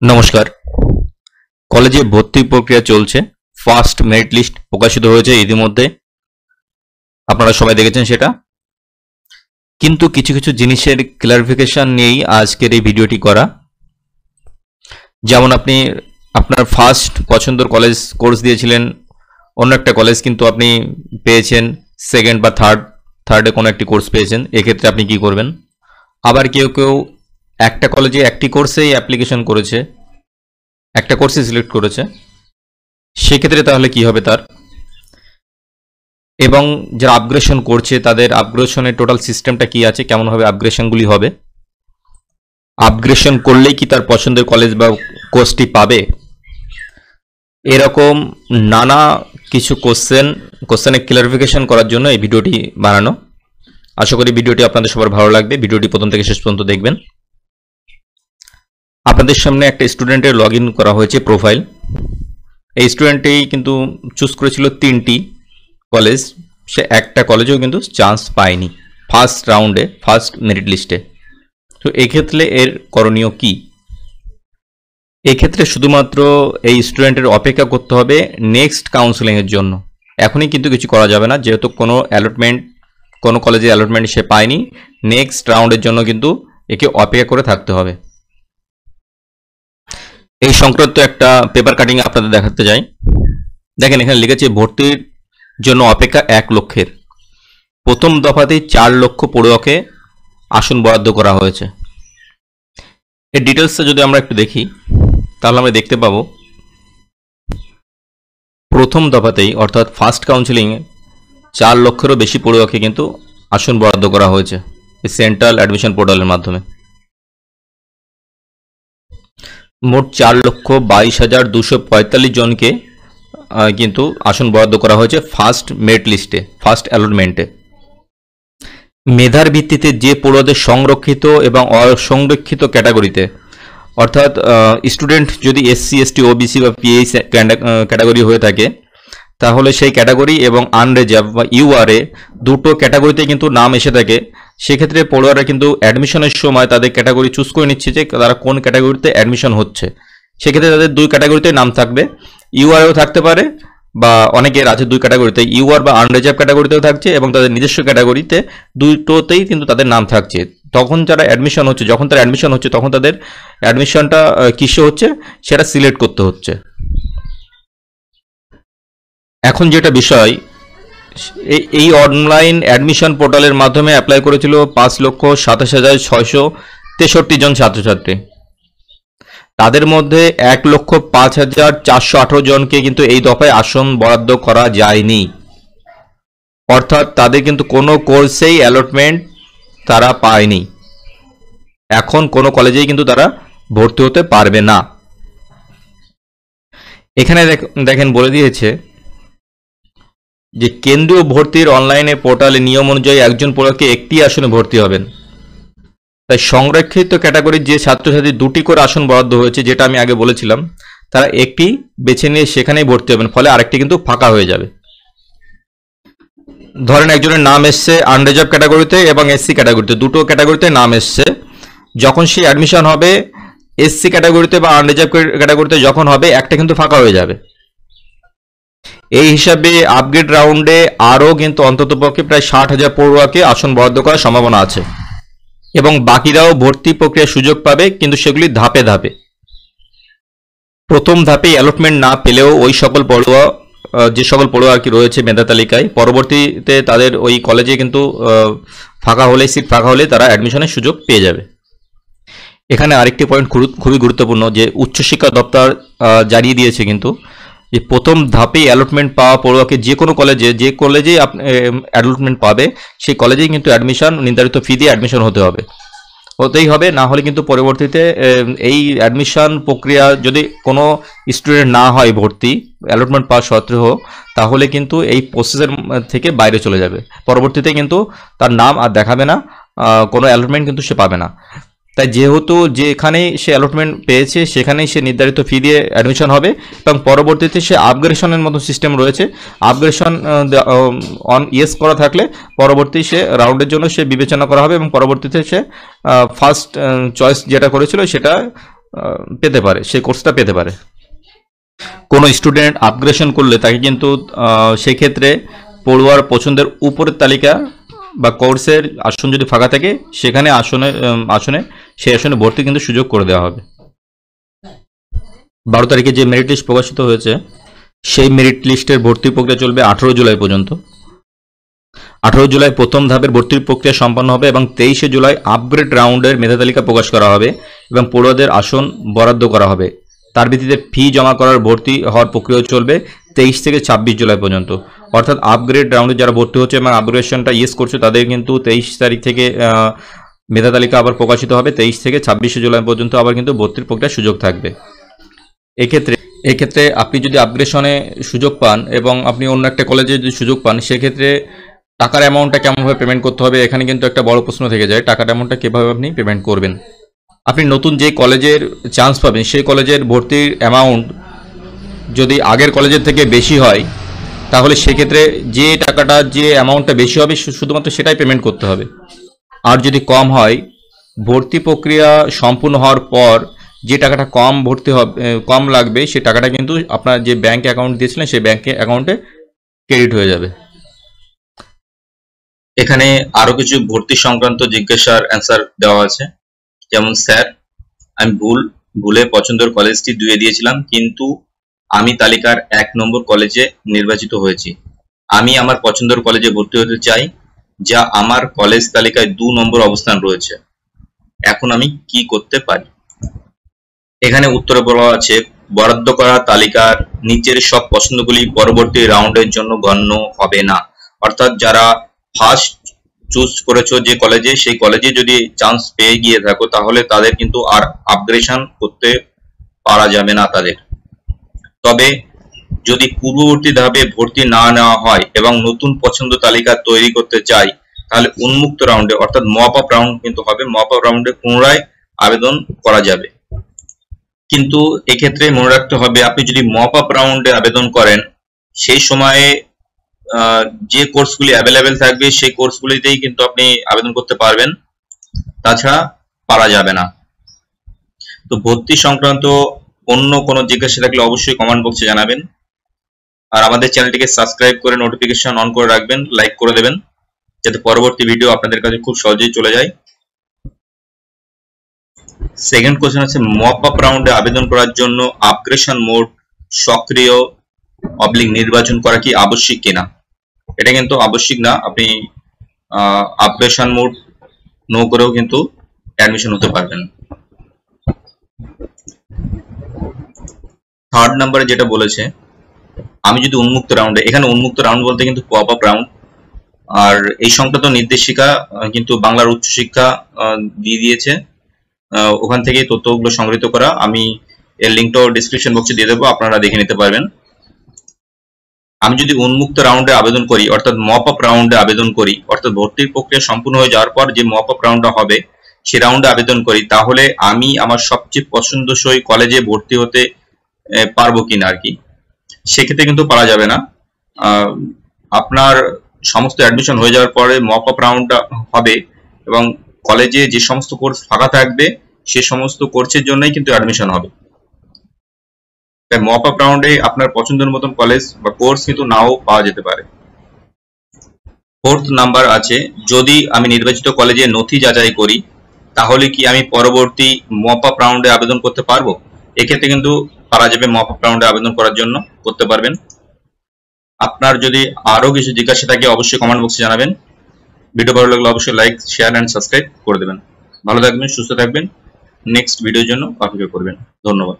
নমস্কার। কলেজে ভর্তি প্রক্রিয়া চলছে। ফার্স্ট মেরিট লিস্ট প্রকাশিত হয়েছে ইতিমধ্যে, আপনারা সবাই দেখেছেন সেটা। কিন্তু কিছু কিছু জিনিসের ক্লারিফিকেশন নিয়েই আজকের এই ভিডিওটি করা। যেমন আপনি আপনার ফার্স্ট পছন্দের কলেজ কোর্স দিয়েছিলেন অন্য একটা কলেজ, কিন্তু আপনি পেয়েছেন সেকেন্ড বা থার্ডে কোনো একটি কোর্স পেয়েছেন, এক্ষেত্রে আপনি কি করবেন? আবার কেউ কেউ একটা কলেজে একটি কোর্সেই অ্যাপ্লিকেশন করেছে, একটা কোর্সে সিলেক্ট করেছে, সেক্ষেত্রে তাহলে কি হবে তার? এবং যারা আপগ্রেশন করছে তাদের আপগ্রেশনের টোটাল সিস্টেমটা কি আছে, কেমনভাবে আপগ্রেশনগুলি হবে, আপগ্রেশন করলেই কি তার পছন্দের কলেজ বা কোর্সটি পাবে? এরকম নানা কিছু কোশ্চেনের ক্লারিফিকেশন করার জন্য এই ভিডিওটি বানানো। আশা করি ভিডিওটি আপনাদের সবার ভালো লাগবে। ভিডিওটি প্রথম থেকে শেষ পর্যন্ত দেখবেন। আপনাদের সামনে একটা স্টুডেন্টের লগ ইন করা হয়েছে প্রোফাইল। এই স্টুডেন্টটি কিন্তু চুজ করেছিল 3টি কলেজ, সে একটা কলেজেও কিন্তু চান্স পায়নি ফার্স্ট রাউন্ডে, ফার্স্ট মেরিট লিস্টে। তো এক্ষেত্রে এর করণীয় কি? এক্ষেত্রে শুধুমাত্র এই স্টুডেন্টের অপেক্ষা করতে হবে নেক্সট কাউন্সেলিংয়ের জন্য। এখনই কিন্তু কিছু করা যাবে না, যেহেতু কোনো কলেজে অ্যালটমেন্ট সে পায়নি। নেক্সট রাউন্ডের জন্য কিন্তু একে অপেক্ষা করে থাকতে হবে। এই সংক্রান্ত একটা পেপার কাটিং আপনাদের দেখাতে চাই। দেখেন, এখানে লিখেছে ভর্তির জন্য অপেক্ষা 1 লক্ষের। প্রথম দফাতেই 4 লক্ষ পড়ুয়াকে আসন বরাদ্দ করা হয়েছে। এর ডিটেলসটা যদি আমরা একটু দেখি তাহলে আমরা দেখতে পাবো প্রথম দফাতেই অর্থাৎ ফার্স্ট কাউন্সেলিংয়ে 4 লক্ষেরও বেশি পড়ুয়াকে কিন্তু আসন বরাদ্দ করা হয়েছে এই সেন্ট্রাল অ্যাডমিশন পোর্টালের মাধ্যমে। মোট 4,22,245 জনকে কিন্তু আসন বরাদ্দ করা হয়েছে ফার্স্ট মেরিট লিস্টে, ফার্স্ট অ্যালটমেন্টে। মেধার ভিত্তিতে যে পড়ুয়াদের সংরক্ষিত এবং অসংরক্ষিত ক্যাটাগরিতে, অর্থাৎ স্টুডেন্ট যদি SC ST OBC বা PH ক্যাটাগরি হয়ে থাকে, তাহলে সেই ক্যাটাগরি এবং আনরিজার্ভ বা URA দুটো ক্যাটাগরিতে কিন্তু নাম এসে থাকে। সেক্ষেত্রে পড়ুয়ারা কিন্তু অ্যাডমিশনের সময় তাদের ক্যাটাগরি চুজ করে নিচ্ছে যে তারা কোন ক্যাটাগরিতে অ্যাডমিশন হচ্ছে। সেক্ষেত্রে তাদের 2 ক্যাটাগরিতে নাম থাকবে, URAও থাকতে পারে, বা অনেকের আছে 2 ক্যাটাগরিতে, UR বা আনরিজার্ভ ক্যাটাগরিতেও থাকছে এবং তাদের নিজস্ব ক্যাটাগরিতে দুটোতেই কিন্তু তাদের নাম থাকছে। তখন যারা অ্যাডমিশন হচ্ছে, যখন তারা অ্যাডমিশন হচ্ছে তখন তাদের অ্যাডমিশনটা কিসে হচ্ছে সেটা সিলেক্ট করতে হচ্ছে। এখন যেটা বিষয়, এই অনলাইন অ্যাডমিশন পোর্টালের মাধ্যমে অ্যাপ্লাই করেছিল 5,27,663 জন ছাত্রছাত্রী। তাদের মধ্যে 1,05,418 জনকে কিন্তু এই দফায় আসন বরাদ্দ করা যায়নি। অর্থাৎ তাদের কিন্তু কোনো কোর্সেই অ্যালটমেন্ট তারা পায়নি। এখন কোনো কলেজেই কিন্তু তারা ভর্তি হতে পারবে না। এখানে দেখেন বলে দিয়েছে যে কেন্দ্রীয় ভর্তির অনলাইনে পোর্টালে নিয়ম অনুযায়ী একজন পড়ুয়াকে একটি আসনে ভর্তি হবেন। তাই সংরক্ষিত ক্যাটাগরির যে ছাত্রছাত্রী 2টি করে আসন বরাদ্দ হয়েছে, যেটা আমি আগে বলেছিলাম, তারা একটি বেছে নিয়ে সেখানেই ভর্তি হবেন, ফলে আরেকটি কিন্তু ফাঁকা হয়ে যাবে। ধরেন একজনের নাম এসছে আনরিজার্ভ ক্যাটাগরিতে এবং SC ক্যাটাগরিতে, দুটো ক্যাটাগরিতে নাম এসছে। যখন সে অ্যাডমিশন হবে SC ক্যাটাগরিতে বা আনরিজার্ভ ক্যাটাগরিতে যখন হবে, একটা কিন্তু ফাঁকা হয়ে যাবে। এই হিসাবে আপগ্রেড রাউন্ডে আরও কিন্তু অন্ততপক্ষে প্রায় 60,000 পড়ুয়াকে আসন বরাদ্দ করার সম্ভাবনা আছে এবং বাকিরাও ভর্তি প্রক্রিয়ার সুযোগ পাবে, কিন্তু সেগুলি ধাপে ধাপে। প্রথম ধাপে অ্যালটমেন্ট না পেলেও ওই সকল পড়ুয়া, যে সকল পড়ুয়া আর কি রয়েছে মেধা তালিকায়, পরবর্তীতে তাদের ওই কলেজে কিন্তু সিট ফাঁকা হলে তারা অ্যাডমিশনের সুযোগ পেয়ে যাবে। এখানে আরেকটি পয়েন্ট খুবই গুরুত্বপূর্ণ, যে উচ্চশিক্ষা দপ্তর জানিয়ে দিয়েছে কিন্তু যে প্রথম ধাপে অ্যালটমেন্ট পাওয়া পড়ুয়াকে যে কোনো কলেজে, যে কলেজেই অ্যালটমেন্ট পাবে সেই কলেজেই কিন্তু অ্যাডমিশন নির্ধারিত ফি দিয়ে অ্যাডমিশন হতেই হবে। না হলে কিন্তু পরবর্তীতে এই অ্যাডমিশন প্রক্রিয়া যদি কোনো স্টুডেন্ট না হয় ভর্তি অ্যালটমেন্ট পাওয়া সত্ত্বেও, তাহলে কিন্তু এই প্রসেসের থেকে বাইরে চলে যাবে। পরবর্তীতে কিন্তু তার নাম আর দেখাবে না, কোনো অ্যালটমেন্ট কিন্তু সে পাবে না। তাই যেহেতু যেখানেই সে অ্যালটমেন্ট পেয়েছে সেখানেই সে নির্ধারিত ফি দিয়ে অ্যাডমিশন হবে এবং পরবর্তীতে সে আপগ্রেশনের মতো সিস্টেম রয়েছে। আপগ্রেশন ইয়েস করা থাকলে পরবর্তী সে রাউন্ডের জন্য সে বিবেচনা করা হবে এবং পরবর্তীতে সে ফার্স্ট চয়েস যেটা করেছিল সেটা পেতে পারে, সেই কোর্সটা পেতে পারে। কোনো স্টুডেন্ট আপগ্রেশন করলে তাকে কিন্তু সেক্ষেত্রে পড়ুয়ার পছন্দের উপরের তালিকা বা কোর্সের আসন যদি ফাঁকা থাকে সেখানে আসনে সেই আসনে ভর্তি কিন্তু সুযোগ করে দেওয়া হবে। 12 তারিখে যে মেরিট লিস্ট প্রকাশিত হয়েছে সেই মেরিট লিস্টের ভর্তি প্রক্রিয়া চলবে 18 জুলাই পর্যন্ত। 18 জুলাই প্রথম ধাপের ভর্তির প্রক্রিয়া সম্পন্ন হবে এবং 23 জুলাই আপগ্রেড রাউন্ডের মেধা তালিকা প্রকাশ করা হবে এবং পড়ুয়াদের আসন বরাদ্দ করা হবে। তার ভিত্তিতে ফি জমা করার ভর্তি হওয়ার প্রক্রিয়া চলবে 23 থেকে 26 জুলাই পর্যন্ত। অর্থাৎ আপগ্রেড রাউন্ডে যারা ভর্তি হচ্ছে এবং আপগ্রেডেশনটা ইয়েস করছে তাদের কিন্তু 23 তারিখ থেকে মেধা তালিকা আবার প্রকাশিত হবে। 23 থেকে 26 জুলাই পর্যন্ত আবার কিন্তু ভর্তির প্রক্রিয়ার সুযোগ থাকবে। এক্ষেত্রে আপনি যদি আপগ্রেশনে সুযোগ পান এবং আপনি অন্য একটা কলেজে যদি সুযোগ পান সেক্ষেত্রে টাকার অ্যামাউন্টটা কেমনভাবে পেমেন্ট করতে হবে এখানে কিন্তু একটা বড় প্রশ্ন থেকে যায়। টাকার অ্যামাউন্টটা কীভাবে আপনি পেমেন্ট করবেন? আপনি নতুন যে কলেজের চান্স পাবেন সেই কলেজের ভর্তির অ্যামাউন্ট যদি আগের কলেজের থেকে বেশি হয় তাহলে সেক্ষেত্রে যে টাকাটা যে অ্যামাউন্টটা বেশি হবে শুধুমাত্র সেটাই পেমেন্ট করতে হবে। আর যদি কম হয় ভর্তি প্রক্রিয়া সম্পূর্ণ হওয়ার পর যে টাকাটা কম লাগবে সেই টাকাটা কিন্তু আপনার যে ব্যাংক অ্যাকাউন্ট দিয়েছিলেন সেই ব্যাংক অ্যাকাউন্টে ক্রেডিট হয়ে যাবে। এখানে আরো কিছু ভর্তি সংক্রান্ত জিজ্ঞাসার অ্যান্সার দেওয়া আছে, যেমন স্যার আমি ভুলে পছন্দের কলেজটি 2 দিয়েছিলাম কিন্তু আমি তালিকার 1 নম্বর কলেজে নির্বাচিত হয়েছি। আমি আমার পছন্দের কলেজে ভর্তি হতে চাই যা আমার কলেজ তালিকায় 2 নম্বর অবস্থান রয়েছে। এখন আমি কি করতে পারি? এখানে উত্তরে বলা আছে বরাদ্দ করা তালিকার নিচের সব পছন্দগুলি পরবর্তী রাউন্ডের জন্য গণ্য হবে না। অর্থাৎ যারা ফার্স্ট চুজ করেছো যে কলেজে সেই কলেজে যদি চান্স পেয়ে গিয়ে থাকো তাহলে তাদের কিন্তু আর আপগ্রেশন করতে পারা যাবে না তাদের। তবে যদি পূর্ববর্তী ধাপে ভর্তি না নেওয়া হয় এবং নতুন পছন্দ তালিকা তৈরি করতে চাই তাহলে উন্মুক্ত রাউন্ডে অর্থাৎ মপ আপ রাউন্ড কিন্তু হবে, মপ আপ রাউন্ডে পুনরায় আবেদন করা যাবে। কিন্তু এক্ষেত্রে মনে রাখতে হবে আপনি যদি মপ আপ রাউন্ডে আবেদন করেন সেই সময়ে যে কোর্সগুলি অ্যাভেলেবেল থাকবে সেই কোর্সগুলিতেই কিন্তু আপনি আবেদন করতে পারবেন, তাছাড়া পারা যাবে না। তো ভর্তি সংক্রান্ত অন্য কোনো জিজ্ঞাসা থাকলে অবশ্যই কমেন্ট বক্সে জানাবেন। আর আমাদের চ্যানেলটিকে সাবস্ক্রাইব করে নোটিফিকেশন অন করে রাখবেন, লাইক করে দেবেন যাতে পরবর্তী ভিডিও আপনাদের কাছে খুব সহজেই চলে যায়। সেকেন্ড কোশ্চেন আছে মপ আপ রাউন্ডে আবেদন করার জন্য আপগ্রেশন মোড সক্রিয় নির্বাচন করা কি আবশ্যিক কিনা? এটা কিন্তু আবশ্যিক না, আপনি আপগ্রেশন মোড নো করেও কিন্তু অ্যাডমিশন হতে পারবেন। থার্ড নাম্বারে যেটা বলেছে আমি যদি উন্মুক্ত রাউন্ডে, এখানে উন্মুক্ত রাউন্ড বলতে কিন্তু পপ আপ রাউন্ড, আর এই সংক্রান্ত নির্দেশিকা কিন্তু বাংলার উচ্চশিক্ষা দিয়ে দিয়েছে, ওখান থেকে তথ্যগুলো সংগৃহীত করা। আমি এর লিঙ্কটাও ডিসক্রিপশন বক্সে দিয়ে দেবো, আপনারা দেখে নিতে পারবেন। আমি যদি উন্মুক্ত রাউন্ডে আবেদন করি অর্থাৎ মপ আপ রাউন্ডে আবেদন করি অর্থাৎ ভর্তির প্রক্রিয়া সম্পূর্ণ হয়ে যাওয়ার পর যে মপ আপ রাউন্ডটা হবে সেই রাউন্ডে আবেদন করি তাহলে আমি আমার সবচেয়ে পছন্দসই কলেজে ভর্তি হতে পারবো কিনা আর কি, সেক্ষেত্রে কিন্তু পারা যাবে না। আপনার সমস্ত অ্যাডমিশন হয়ে যাওয়ার পরে মপ আপ রাউন্ডটা হবে এবং কলেজে যে সমস্ত কোর্স ফাঁকা থাকবে সে সমস্ত কোর্সের জন্যই কিন্তু অ্যাডমিশন হবে। তাই মপ আপ রাউন্ডে আপনার পছন্দের মতন কলেজ বা কোর্স কিন্তু নাও পাওয়া যেতে পারে। ফোর্থ নাম্বার আছে যদি আমি নির্বাচিত কলেজে নথি যাচাই করি তাহলে কি আমি পরবর্তী মপ আপ রাউন্ডে আবেদন করতে পারবো? এক্ষেত্রে কিন্তু পারা যাবে, মপ আপ রাউন্ডে আবেদন করার জন্য করতে পারবেন। আপনার যদি আরো কিছু জিজ্ঞাসা থাকে অবশ্যই কমেন্ট বক্সে জানাবেন। ভিডিও ভালো লাগলে অবশ্যই লাইক, শেয়ার এন্ড সাবস্ক্রাইব করে দেবেন। ভালো থাকবেন, সুস্থ থাকবেন, নেক্সট ভিডিওর জন্য অপেক্ষা করবেন। ধন্যবাদ।